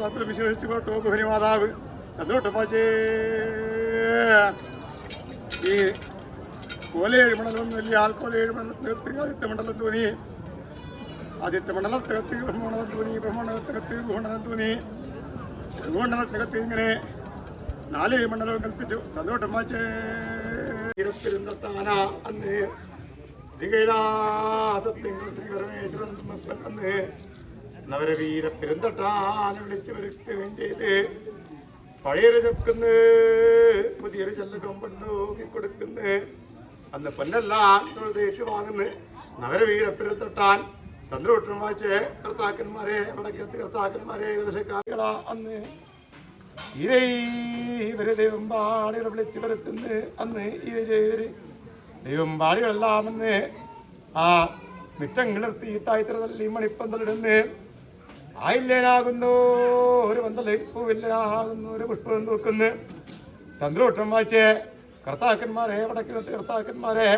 താല്പര്യം വിശേഷിച്ചു കേട്ടോ ബഹുനി മാതാവ് അതിലോട്ട് പാച്ചേ ഈ കോലേഴ് മണ്ഡലം വലിയ ആൾക്കോലേഴ് മണ്ഡലത്തിൽ ആദിത്യ മണ്ഡലം തോന്നി ആദിത്യ മണ്ഡലത്തിനകത്ത് ബ്രഹ്മണ്ഡലം തോന്നി ബ്രഹ്മണ്ഡലത്തിനകത്ത് ഭൂമണ്ഡലം തോന്നി ഭൂമണ്ഡലത്തിനകത്ത് ഇങ്ങനെ 4 മണ്ഡലവും കൽപ്പിച്ചു അതിലോട്ട് പാച്ചേ പെരുന്തട്ടാന അന്ന് ശ്രീകൈലാസത്തിങ്കൾ ശ്രീ പരമേശ്വരൻ അന്ന് നവരവീര പെരുന്തട്ടാന വിളിച്ചു വരുത്തുകയും ചെയ്ത് പഴയൊരു ചൊക്കുന്ന് പുതിയൊരു ചെല്ലകം പണ്ടോക്കി കൊടുക്കുന്നു അന്ന് പൊന്നെല്ലാം ദേശവാകുന്നു നവരവീര പെരുന്തട്ടാൻ തന്ത്രോട്ടം വായിച്ച് കർത്താക്കന്മാരെ വടക്കത്ത് കർത്താക്കന്മാരെ വിദേശക്കാരികളാ അന്ന് ഇവര് ദൈവംപാടികളെ വിളിച്ചു വരുത്തുന്നു അന്ന് ഇവര് ദൈവംപാടികളെല്ലാം അന്ന് ആ മിറ്റങ്ങളിർത്തി തായ്ത്തര തല്ലി മണിപ്പന്തലിടുന്ന് ആയില്ലേനാകുന്നു ഒരു പന്തല് പൂവില്ലനാകുന്നു ഒരു പുഷ്പം തൂക്കുന്നു തന്ത്രോട്ടം വായിച്ച് കർത്താക്കന്മാരെ വടക്കിനത്ത് കർത്താക്കന്മാരെ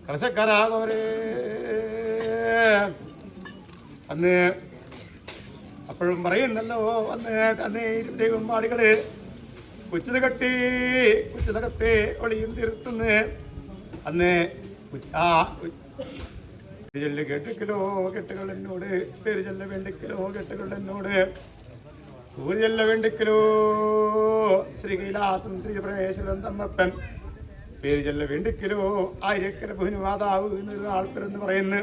കലശക്കാരാകവരെ അന്ന് അപ്പോഴും പറയുന്നല്ലോ അന്ന് ദൈവംപാടികള് കുച്ചിത കട്ടി കുച്ചിതകത്തെ ഒളിയും തീർത്തുന്ന് അന്ന് ചൊല്ല് കെട്ടുകിലോ കെട്ടുകൾ എന്നോട് പേര് ചൊല്ല വേണ്ടിക്കിലോ കെട്ടുകൾ എന്നോട് ഊര് ചൊല്ല വേണ്ടിക്കിലോ ശ്രീ കൈലാസം ശ്രീ പരമേശ്വരൻ തമ്മപ്പൻ പേര് ചൊല്ല വേണ്ടിക്കിലോ ആയിരക്കര ഭൂനി മാതാവ് എന്നൊരു ആൾപ്പെരെന്ന് പറയുന്നു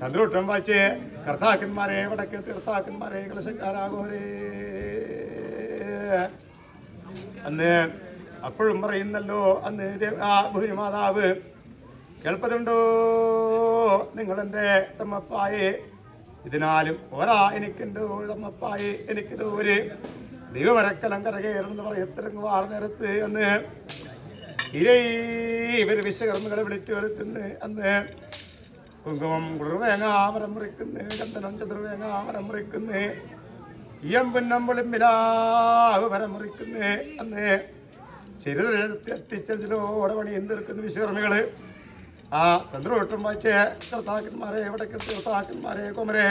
തന്ത്രോട്ടം വായിച്ച് കർത്താക്കന്മാരെ വടക്കേ തീർത്ഥാക്കന്മാരെ കലശക്കാരാകോരേ അന്ന് അപ്പോഴും പറയുന്നല്ലോ അന്ന് ആ ഭൂനി മാതാവ് കേൾപ്പതുണ്ടോ നിങ്ങളെൻ്റെ തമ്മപ്പായെ ഇതിനാലും പോരാ എനിക്കുണ്ട് തമ്മപ്പായെ എനിക്കിത് ഒരു ദൈവമരക്കലം കരകയറെന്ന് പറയത്തിറങ്ങ് വാഴ നേരത്ത് അന്ന് ഇവർ വിശ്വകർമ്മികളെ വിളിച്ചു വരുത്തുന്നു അന്ന് കുങ്കുമം കുളിർവേങ്ങാമരം മുറിക്കുന്നു ചന്ദനം ചതുർവേങ്ങാമരം മുറിക്കുന്നു ഇയമ്പുന്നമ്പളും വിലാവ് മരം മുറിക്കുന്നു അന്ന് ചെറുതെത്തിച്ചതിലോടെ പണിയും തീർക്കുന്ന വിശ്വകർമ്മികള് ആ തന്ത്രോട്ടം വായിച്ച് കർത്താക്കന്മാരെ വടക്കൻ തീർത്ഥാക്കന്മാരെ കൊമരെ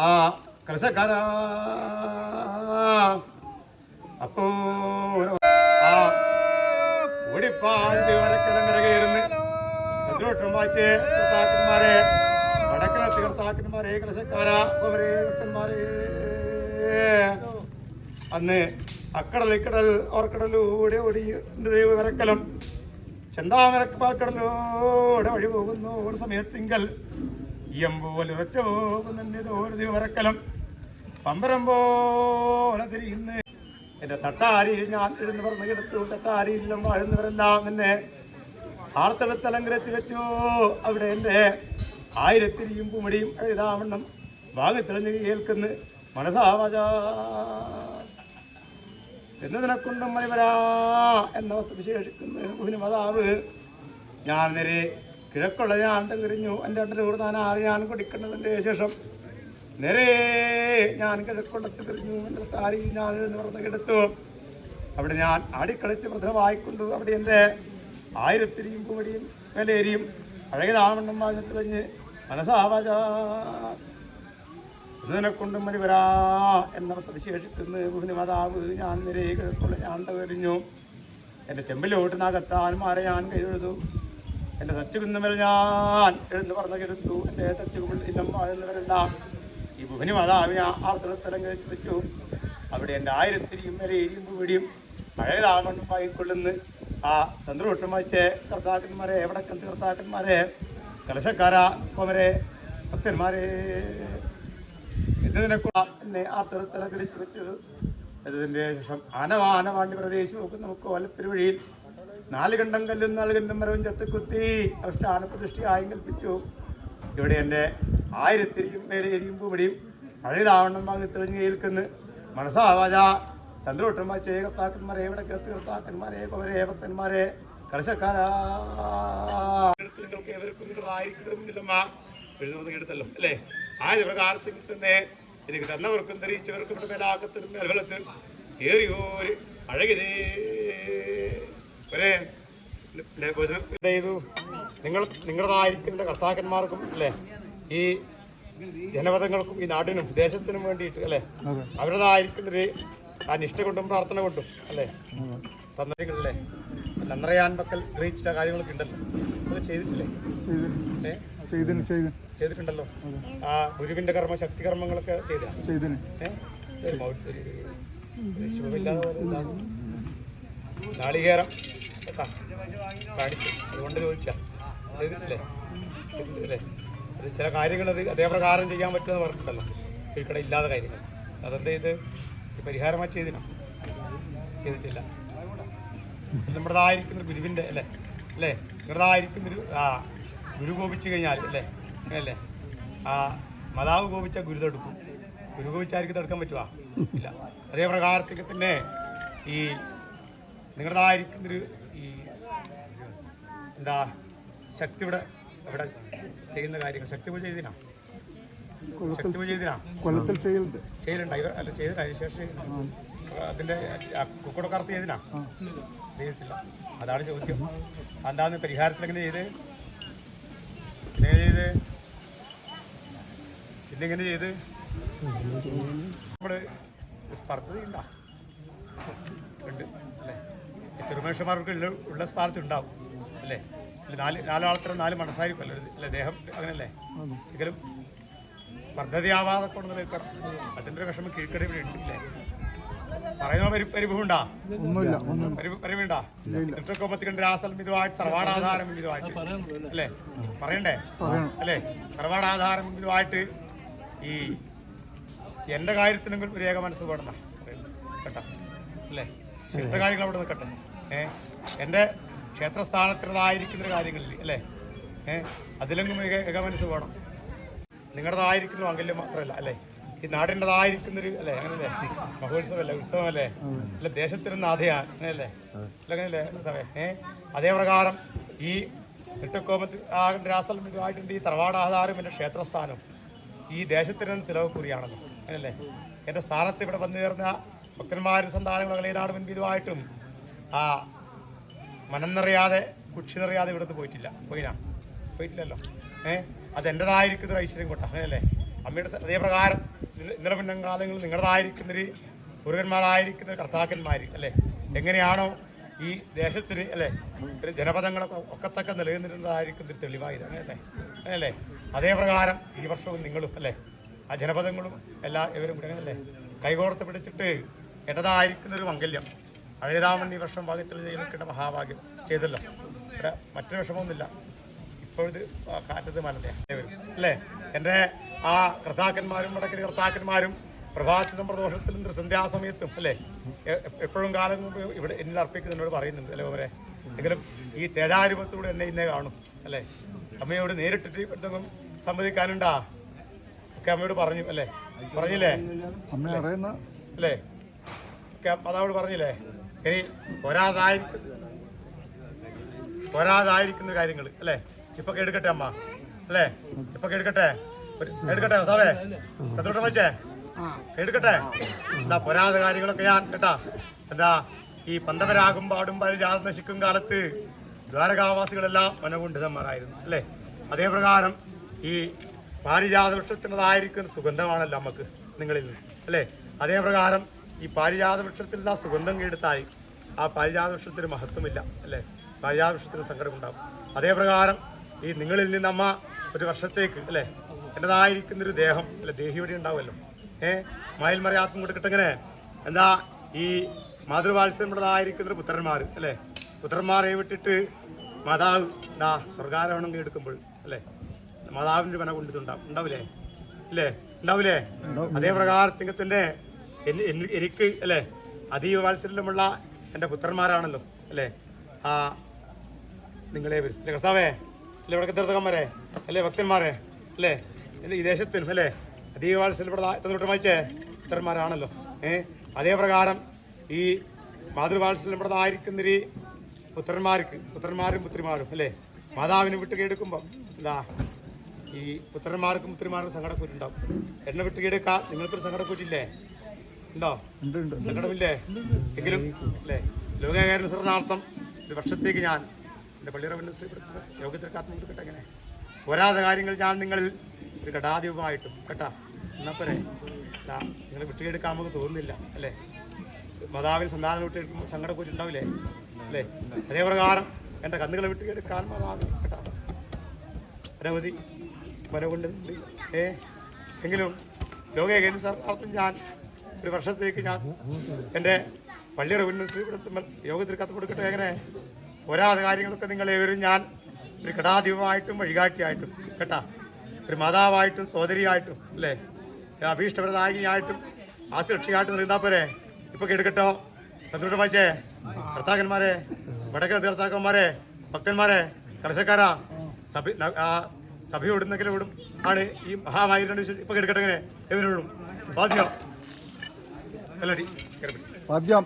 ആ കലശക്കാരാ അപ്പോ ആ ഓടിപ്പാഴ്ത്തി വരക്കലം കരകയറുന്നു തന്ത്രോട്ടം വായിച്ച് കർത്താക്കന്മാരെ വടക്കൻ തീർത്ഥാക്കന്മാരെ കലശക്കാരാ കൊമരെ ഭക്തന്മാരെ അന്ന് അക്കടൽ ഇക്കടൽ ഓർക്കടലൂടെ ഓടി ദൈവ വരക്കലം ചെന്താമരക്കടലോടെ വഴി പോകുന്നു ഒരു സമയത്തിങ്കൽ ഈയംപോലെ ഉറച്ച പോകുന്നോ ഒരു ദിവരക്കലം പമ്പരം പോലെ തിരിയുന്നു എൻ്റെ തട്ടാരിയിൽ ഞാൻ എഴുന്ന് പറഞ്ഞ് കിടത്തു തട്ടാരിയിലും വാഴുന്നവരെല്ലാം എന്നെ ആർത്തെടുത്ത് അലങ്കരിച്ച് വെച്ചു അവിടെ എൻ്റെ 1000 പൂമടിയും എഴുതാവണ്ണം ഭാഗത്തെളിഞ്ഞ് കേൾക്കുന്നു മനസാവാച എന്നതിനെക്കൊണ്ടും മണിവരാ എന്ന വസ്തു വിശേഷിക്കുന്നു ഭൂനി മാതാവ് ഞാൻ നേരെ കിഴക്കുള്ള ഞാൻ തിരിഞ്ഞു എൻ്റെ കൂർത്താൻ ഞാൻ കുടിക്കുന്നതിൻ്റെ ശേഷം നേരെ ഞാൻ കിഴക്കൊണ്ടത്ത് തിരിഞ്ഞു എൻ്റെ താരി ഞാൻ എഴുന്ന് പറഞ്ഞ് കിടത്തു അവിടെ ഞാൻ ആടിക്കളിച്ച് പ്രഥമമായിക്കൊണ്ടു അവിടെ എൻ്റെ 1000 പൂമടിയും മേലേരിയും അഴകിതാവണ്ണം ഭാഗത്തെളിഞ്ഞ് മനസാവാച ഇതിനെക്കൊണ്ടും മണി വരാ എന്ന വിശേഷിക്കുന്ന ഭൂനി മാതാവ് ഞാൻ നിരേ കിഴക്കുള്ള ഞാൻ തകരിഞ്ഞു എൻ്റെ ചെമ്പിലോട്ടിനകത്താന്മാരെ ഞാൻ കൈയെഴുതു എൻ്റെ തച്ചുകുന്നമേൽ ഞാൻ എഴുന്ന് പറഞ്ഞ കിടത്തു എൻ്റെ തച്ചുകുമ്പിലും വാഴുന്നവരെല്ലാം ഈ ഭൂനി മാതാവ് ഞാൻ ആർത്തലത്തലം കഴിച്ച് വെച്ചു അവിടെ എൻ്റെ 1000 മേലേരിയും പൂടിയും പഴയതാമണ്ണം വായിക്കൊള്ളുന്നു ആ തന്ത്രോട്ടം വായിച്ച് കർത്താക്കന്മാരെ വടക്കൻ തീർത്ഥാക്കന്മാരെ കലശക്കാരാ കൊമരെ ഭക്തന്മാരെ എന്നെ ആ തെറുത്തല പിടിച്ചു വെച്ചത് അതിൻ്റെ ശേഷം ആനവാണ്ടി പ്രദേശവും നമുക്ക് വലത്തിരുവഴിയിൽ 4 കണ്ടം കല്ലും 4 കണ്ടം മരവും ചത്തുകുത്തി അഷ്ടാന പ്രതിഷ്ഠയായും കൽപ്പിച്ചു ഇവിടെ എൻ്റെ 1000 മേലേരിയും പൂമടിയും പഴയതാവണ്ണം വാങ്ങി തെളിഞ്ഞ് കേൾക്കുന്നു മനസാവാച തന്ത്രോട്ടം വായിച്ച് കർത്താക്കന്മാരെ വടക്കേ തീർത്ഥാക്കന്മാരെ കൊമരെ ഭക്തന്മാരെ കലശക്കാരാ നിങ്ങൾക്ക് ഏവർക്കും എഴുതുന്നത് കേട്ടല്ലോ അല്ലേ ആദ്യ പ്രകാരത്തിൽ തന്നെ എനിക്ക് തന്നവർക്കും ധരിച്ചവർക്കും മേലാക്കത്തിനും മേൽഫലത്തിൽ ഏറിയോര് അഴകിതേ ഒരേ ചെയ്തു നിങ്ങളുടേതായിരിക്കുന്ന കർത്താക്കന്മാർക്കും അല്ലേ ഈ ജനപദങ്ങൾക്കും ഈ നാടിനും ദേശത്തിനും വേണ്ടിയിട്ട് അല്ലേ അവരുടേതായിരിക്കുന്നൊരു ആ നിഷ്ഠ കൊണ്ടും പ്രാർത്ഥന കൊണ്ടും അല്ലേ തന്നറികളല്ലേ നന്നറിയാൻ പക്കൽ ഗ്രഹിച്ച കാര്യങ്ങളൊക്കെ ഉണ്ടല്ലോ അത് ചെയ്തിട്ടില്ലേ ചെയ്തിട്ടുണ്ടല്ലോ ആ ഗുരുവിന്റെ കർമ്മ ശക്തി കർമ്മങ്ങളൊക്കെ നാളികേരം കാണിച്ചു അതുകൊണ്ട് ചോദിച്ചാ ചെയ്തിട്ടില്ലേ ചെയ്തിട്ടില്ലേ അത് ചില കാര്യങ്ങൾ അത് അതേപ്രകാരം ചെയ്യാൻ പറ്റുമെന്ന് പറഞ്ഞിട്ടുണ്ടല്ലോ ഇവിടെ ഇല്ലാത്ത കാര്യങ്ങൾ അതെന്ത് ചെയ്ത് പരിഹാരമായി ചെയ്തിട്ടില്ല നമ്മുടേതായിരിക്കുന്ന ഗുരുവിൻ്റെ അല്ലേ നിങ്ങളുടേതായിരിക്കുന്നൊരു ഗുരു കോപിച്ചു കഴിഞ്ഞാൽ അല്ലേ ആ മാതാവ് കോപിച്ച ഗുരു തടുക്കും ഗുരു കോപിച്ചായിരിക്കും തടുക്കാൻ പറ്റുക ഇല്ല അതേ പ്രകാരത്തേക്ക് തന്നെ ഈ നിങ്ങളുടേതായിരിക്കുന്നൊരു ഈ എന്താ ശക്തി ഇവിടെ ചെയ്യുന്ന കാര്യങ്ങൾ ശക്തി പൂജ ചെയ്തിനാ ചെയ്യലുണ്ടായി അല്ല ചെയ്തില്ല അതിന് ശേഷം അതിൻ്റെ കുക്കുടക്കറുത്ത് ചെയ്തിനാ ചെയ്തിട്ടില്ല അതാണ് ചോദ്യം എന്താന്ന് പരിഹാരത്തിൽ എങ്ങനെ ചെയ്ത് പിന്നെങ്ങനെ ചെയ്ത് നമ്മള് സ്പർദ്ധയുണ്ടാ ഉണ്ട് അല്ലേ ചെറുമനുഷ്യന്മാർക്ക് ഉള്ള സ്ഥാനത്ത് ഉണ്ടാവും അല്ലേ നാലാൾത്തരം 4 മനസ്സായിരിക്കുമല്ലോ അല്ലേ ദേഹം അങ്ങനല്ലേ എങ്കിലും സ്പർദ്ധതയാവാതെ കൊണ്ടുവന്ന അതിൻ്റെ വിഷമം കീഴ്ക്കടി ഇവിടെ ഉണ്ടില്ലേ പറയുന്ന പരിഭവമുണ്ടാ പരിഭവമുണ്ടാ ഇട്ടൊക്കെ രാസലം ഇതുമായിട്ട് തറവാടാധാരം ഇതുമായിട്ട് അല്ലേ പറയണ്ടേ അല്ലേ തറവാടാധാരം ഇതുമായിട്ട് ഈ എൻ്റെ കാര്യത്തിനെങ്കിലും ഒരു ഏക മനസ്സ് വേണമെന്നാ കേട്ടോ അല്ലേ ക്ഷേത്രകാര്യങ്ങൾ അവിടെ നിൽക്കട്ടെ എൻ്റെ ക്ഷേത്രസ്ഥാനത്തിനുള്ളതായിരിക്കുന്ന കാര്യങ്ങളിൽ അല്ലേ അതിലെങ്കിലും ഏക മനസ്സ് വേണം നിങ്ങളുടേതായിരിക്കുന്ന മംഗല്യം മാത്രമല്ല അല്ലേ ഈ നാടിൻ്റെതായിരിക്കുന്നൊരു അല്ലേ അങ്ങനല്ലേ മഹോത്സവമല്ലേ ഉത്സവമല്ലേ അല്ല ദേശത്തിരുന്ന ആദ്യമാണ് അങ്ങനെയല്ലേ അങ്ങനെയല്ലേ അതേ പ്രകാരം ഈ നെട്ടക്കോമത്ത് രാസ്ഥലം ഇതുമായിട്ടുണ്ട് ഈ തറവാടാധാരം എൻ്റെ ക്ഷേത്രസ്ഥാനം ഈ ദേശത്തിരുന്ന തിലവക്കുറിയാണല്ലോ അങ്ങനല്ലേ എൻ്റെ സ്ഥാനത്ത് ഇവിടെ വന്നു ചേർന്ന ഭക്തന്മാരും സന്താനങ്ങളും അകലേനാട് മുൻപിതുമായിട്ടും ആ മനം നിറയാതെ കുക്ഷി നിറയാതെ ഇവിടുന്ന് പോയിട്ടില്ലല്ലോ അതെൻ്റെതായിരിക്കുന്നൊരു ഐശ്വര്യം കൊണ്ട അങ്ങനെയല്ലേ അമ്മയുടെ അതേ പ്രകാരം ഇന്നലെ മുന്നങ്കാലങ്ങളിൽ നിങ്ങളുടേതായിരിക്കുന്നൊരു മുരുകന്മാരായിരിക്കുന്ന കർത്താക്കന്മാർ അല്ലേ എങ്ങനെയാണോ ഈ ദേശത്തിന് അല്ലേ ജനപദങ്ങളൊക്കെ ഒക്കത്തക്ക നിലനിന്നിരുന്നതായിരിക്കുന്നൊരു തെളിവായത് അങ്ങനെയല്ലേ അതേ പ്രകാരം ഈ വർഷവും നിങ്ങളും അല്ലേ ആ ജനപദങ്ങളും ഇവരും കൂടെ അങ്ങനെയല്ലേ കൈകോർത്ത് പിടിച്ചിട്ട് എൻ്റെതായിരിക്കുന്നൊരു മംഗല്യം അഴയരാമൻ ഈ വർഷം ഭാഗ്യത്തിൽ ചെയ്തിട്ട് മഹാഭാഗ്യം ചെയ്തല്ലോ ഇവിടെ മറ്റൊരു വിഷമമൊന്നുമില്ല ഇപ്പോഴത് കാറ്റത്ത് മലത്തെ അല്ലേ എൻ്റെ ആ കർത്താക്കന്മാരും വടക്കരി കർത്താക്കന്മാരും പ്രഭാതത്തിലും പ്രദോഷത്തിലും സന്ധ്യാസമയത്തും അല്ലേ എപ്പോഴും കാലം കൊണ്ട് ഇവിടെ എന്നിൽ അർപ്പിക്കുന്നതിനോട് പറയുന്നുണ്ട് അല്ലേ അവരെ എങ്കിലും ഈ തേജാരൂപത്തിലൂടെ എന്നെ ഇന്നേ കാണും അല്ലേ അമ്മയോട് നേരിട്ടിട്ട് എന്തെങ്കിലും സമ്മതിക്കാനുണ്ടാ ഒക്കെ അമ്മയോട് പറഞ്ഞു അല്ലേ പറഞ്ഞില്ലേ അല്ലേ ഒക്കെ മാതാവോട് പറഞ്ഞില്ലേ ഇനി ഒരാതായിരിക്കുന്ന കാര്യങ്ങൾ അല്ലേ ഇപ്പൊ കേടുക്കട്ടെ അമ്മ അല്ലേ ഇപ്പൊ കേടുക്കട്ടെ സാവേ കത്തോട്ട് വെച്ചേ കേടുക്കട്ടെ എന്താ പൊരാത കാര്യങ്ങളൊക്കെ ഞാൻ കേട്ടാ എന്താ ഈ പന്തവരാകും പാടും പരിജാത നശിക്കും കാലത്ത് ദ്വാരകാവാസികളെല്ലാം മനകുണ്ഠിതന്മാരായിരുന്നു അല്ലേ അതേ പ്രകാരം ഈ പാരിജാത വൃക്ഷത്തിൻ്റെതായിരിക്കുന്ന സുഗന്ധമാണല്ലോ നമുക്ക് നിങ്ങളിൽ നിന്ന് അല്ലേ അതേ പ്രകാരം ഈ പാരിജാത വൃക്ഷത്തിൽ നിന്ന് ആ സുഗന്ധം കേടുത്തായി ആ പാരിജാത വൃക്ഷത്തിന് മഹത്വമില്ല അല്ലേ പാരിജാത വൃക്ഷത്തിന് സങ്കടമുണ്ടാകും അതേ പ്രകാരം ഈ നിങ്ങളിൽ നിന്ന് അമ്മ ഒരു വർഷത്തേക്ക് അല്ലേ എൻ്റെതായിരിക്കുന്നൊരു ദേഹം അല്ലെ ദേഹിയോടെ ഉണ്ടാവുമല്ലോ മയിൽ മറിയാത്തും കൊടുക്കട്ടെങ്ങനെ എന്താ ഈ മാതൃവാത്സ്യമുള്ളതായിരിക്കുന്നൊരു പുത്രന്മാർ അല്ലേ പുത്രന്മാരെ വിട്ടിട്ട് മാതാവ് എന്താ സ്വർഗാരോഹണം എടുക്കുമ്പോൾ അല്ലേ മാതാവിൻ്റെ വന ഉണ്ടാവില്ലേ ഉണ്ടാവില്ലേ അതേ പ്രകാരത്തിൽ തന്നെ എനിക്ക് അല്ലേ അതീവ വാത്സല്യമുള്ള എൻ്റെ പുത്രന്മാരാണല്ലോ അല്ലേ ആ നിങ്ങളെ കർത്താവേ അല്ലെ ഇവിടെ തീർത്ഥകന്മാരെ അല്ലേ ഭക്തന്മാരെ അല്ലേ എൻ്റെ ഈ ദേശത്തിനും അല്ലേ അതീവ വാത്സല്യമുള്ള വായിച്ചേ പുത്രന്മാരാണല്ലോ അതേ പ്രകാരം ഈ മാതൃവാത്സല്യമുള്ളതായിരിക്കുന്നൊരു പുത്രന്മാരും പുത്രിമാരും അല്ലേ മാതാവിനെ വിട്ട് കേടുക്കുമ്പം എന്താ ഈ പുത്രന്മാർക്കും പുത്രിമാർക്കും സങ്കടക്കൂറ്റുണ്ടാവും എന്നെ വിട്ട് കേടുക്കാൻ നിങ്ങൾക്കൊരു സങ്കടക്കൂറ്റില്ലേ ഉണ്ടോ സങ്കടമില്ലേ എങ്കിലും അല്ലേ ലോകാനുസരണാർത്ഥം ഒരു വർഷത്തേക്ക് ഞാൻ എൻ്റെ പള്ളിയുടെ യോഗത്തിൽ കാത്തു കൊടുക്കട്ടെ എങ്ങനെ പോരാതെ കാര്യങ്ങൾ ഞാൻ നിങ്ങളിൽ ഒരു കടാധിപമായിട്ടും കേട്ടാ എന്നപ്പോരെ നിങ്ങൾ വിട്ടുകെടുക്കാൻ നമുക്ക് തോന്നുന്നില്ല അല്ലേ? മാതാവിന് സന്താനം വിട്ടെടുക്കുമ്പോൾ സങ്കടം പോയിട്ടുണ്ടാവില്ലേ അല്ലേ? അതേ പ്രകാരം എൻ്റെ കന്നുകളെ വിട്ടുകെടുക്കാൻ മാതാവ് കേട്ടാ അനവധി മനകൊണ്ട് എങ്കിലും ലോകേന്ദ്രം ഞാൻ ഒരു വർഷത്തേക്ക് ഞാൻ എൻ്റെ പള്ളി റവന്യൂ ശ്രീപുരത്തുമ്പോൾ യോഗത്തിൽ കത്ത് കൊടുക്കട്ടെ. എങ്ങനെ ഒരാതെ കാര്യങ്ങളൊക്കെ നിങ്ങളേവരും ഞാൻ ഒരു കടാധിപമായിട്ടും വഴികാട്ടിയായിട്ടും കേട്ടാ ഒരു മാതാവായിട്ടും സോദരിയായിട്ടും അല്ലേ അഭീഷ്ടപ്രദായികയായിട്ടും ആസ്തിരക്ഷയായിട്ടും നിന്നാ പോരെ. ഇപ്പൊ കേൾക്കട്ടോ കത്തോട്ട് വായിച്ചേ ഭർത്താക്കന്മാരെ, വടക്കേ തീർത്ഥാക്കന്മാരെ, ഭക്തന്മാരെ, കലശക്കാരാ, സഭയോടുന്നെങ്കിലും വിടും ആണ് ഈ മഹാമായിരം. ഇപ്പൊ കേൾക്കട്ടെ എങ്ങനെ എവരോടും ബാധ്യം അല്ലടി ബാധ്യം.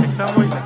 എക്സാം പോയില്ല.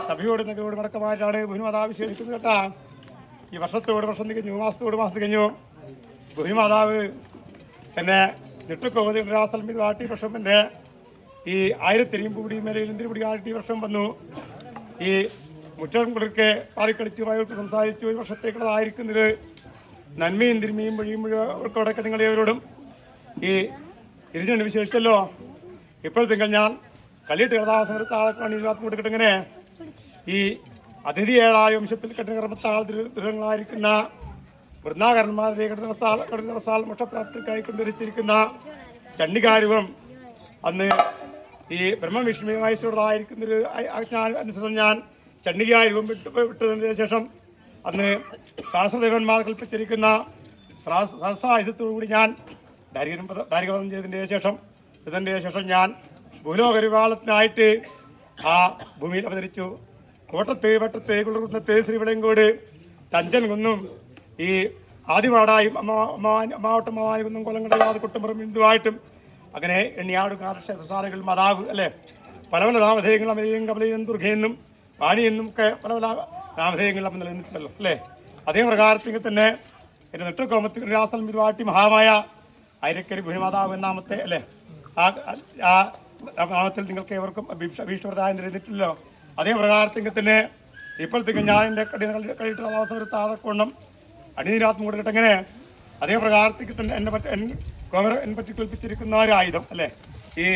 സഭയോട് മടക്കമായിട്ടാണ് ബഹുമാതാവ് വിശേഷിക്കുന്നത് കേട്ടാ. ഈ വർഷത്തോട് വർഷം തികഞ്ഞു, മാസത്തോട് മാസം തികഞ്ഞു. ബഹുമാതാവ് എന്നെ നെട്ടുക്കോതി ആട്ടി വർഷം എൻ്റെ ഈ 1000 പൂടി മേലയിൽ പൂടി ആട്ടി വർഷം വന്നു. ഈ മുറ്റം കുളിർക്കെ പാറിക്കളിച്ച് വായോട്ട് സംസാരിച്ചു. ഈ വർഷത്തേക്കുള്ളതായിരിക്കുന്നത് നന്മയും തിരുമയും വഴിയും മുഴുവൊക്കെ നിങ്ങളേവരോടും ഈ ഇരുചണ്ട് വിശേഷിച്ചല്ലോ. ഇപ്പോഴത്തെ ഞാൻ കല്ലിട്ട് കഥാസമരത്താളക്കാണ് കൊടുക്കട്ടെ. ഇങ്ങനെ ഈ അതിഥിയേറായ വംശത്തിൽ കഠിനകർമ്മത്താൾ ദൃഢങ്ങളായിരിക്കുന്ന വൃന്ദാകരന്മാരുടെ കഠിനവസാൽ മോക്ഷപ്രാപ്തിക്കായി കൊണ്ടുവച്ചിരിക്കുന്ന ചണ്ഡികാരൂപം അന്ന് ഈ ബ്രഹ്മവിഷ്ണുമായിട്ടുള്ളതായിരിക്കുന്നൊരു അനുസരണം ഞാൻ ചണ്ഡികാരൂപം വിട്ടതിന് ശേഷം അന്ന് സഹസ്രദേവന്മാർ കൽപ്പിച്ചിരിക്കുന്ന സഹസ്രായുധത്തോടുകൂടി ഞാൻ ദാരികവധം ചെയ്തതിൻ്റെ ശേഷം ഞാൻ ഭൂലോകരുവാളത്തിനായിട്ട് ആ ഭൂമിയിൽ അവതരിച്ചു. കോട്ടത്ത് വട്ടത്ത് കുളിർന്നത്ത് ശ്രീവിളയങ്കോട് തഞ്ചൻ കുന്നും ഈ ആദിവാടായും അമ്മാവട്ടമ്മാവാനി കുന്നും കൊല്ലങ്കടയാതെ കുട്ടമ്പുറം ബിന്ദുവായിട്ടും അങ്ങനെ എണ്ണിയാട് ക്ഷേത്രസ്ഥാനങ്ങൾ മാതാവ് അല്ലേ പല പല നാമധേയങ്ങൾ അമലയും കമലയും ദുർഗയെന്നും വാണിയെന്നും ഒക്കെ പല പല നാമധേയങ്ങൾ അപ്പം നിലനിന്നിട്ടുണ്ടല്ലോ അല്ലേ. അതേ പ്രകാരത്തിൽ തന്നെ എൻ്റെ നെട്ടക്കോമത്തിൽ രാസൽ മിതുവാട്ടി മഹാമായ ആയിരക്കരി ഭൂമിമാതാവ് എന്നാമത്തെ അല്ലേ ആ നാമത്തിൽ നിങ്ങൾക്ക് ഏവർക്കും ഭീഷ്മപ്രദായം നിലനിന്നിട്ടില്ലല്ലോ. അതേ പ്രകാരത്തിൽ തന്നെ ഇപ്പോഴത്തേക്കും ഞാൻ എൻ്റെ കഴിയിട്ട് താമസം ഒരു താതക്കൊണ്ണം അടിനീരാത്മ കൊടുക്കട്ടെങ്ങനെ അതേ പ്രകാരത്തിൽ തന്നെ എന്നെ പറ്റി കൽപ്പിച്ചിരിക്കുന്ന ഒരു ആയുധം അല്ലേ ഈ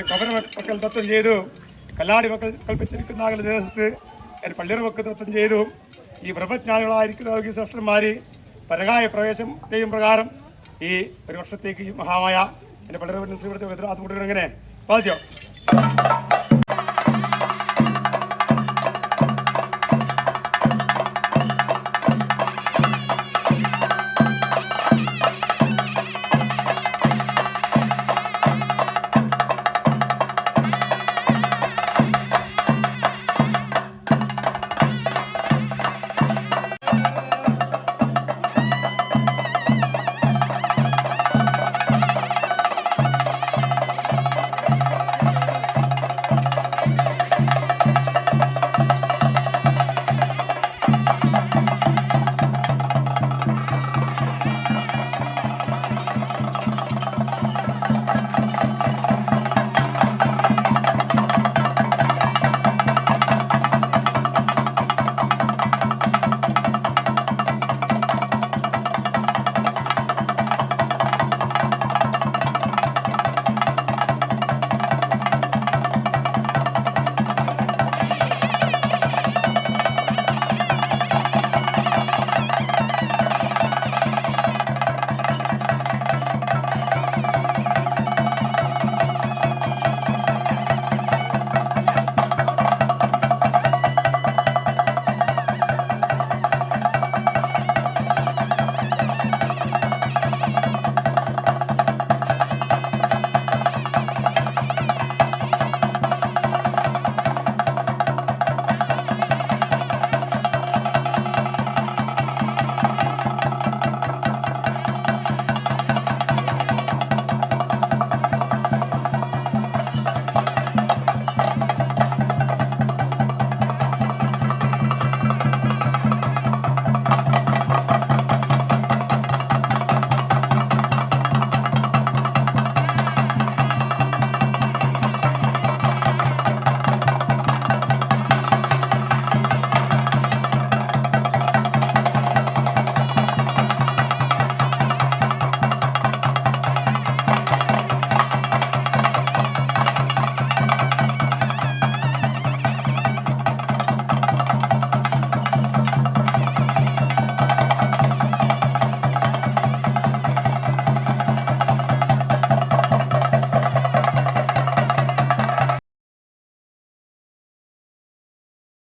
കൊമര മക്കൾ തത്വം ചെയ്തു കല്ലാടി മക്കൾ കൽപ്പിച്ചിരിക്കുന്ന ദിവസത്ത് പള്ളിയറ മക്കൾ തത്വം ചെയ്തു ഈ ബ്രഹ്മജ്ഞാനികളായിരിക്കുന്ന ശ്രേഷ്ഠന്മാർ പരകായ പ്രവേശം ചെയ്യും പ്രകാരം ഈ ഒരു വർഷത്തേക്ക് മഹാമായ എൻ്റെ പള്ളിയറ ശ്രീവിടുത്തെ ആത്മ കൊടുക്കണം എങ്ങനെ ബാധിച്ചോ.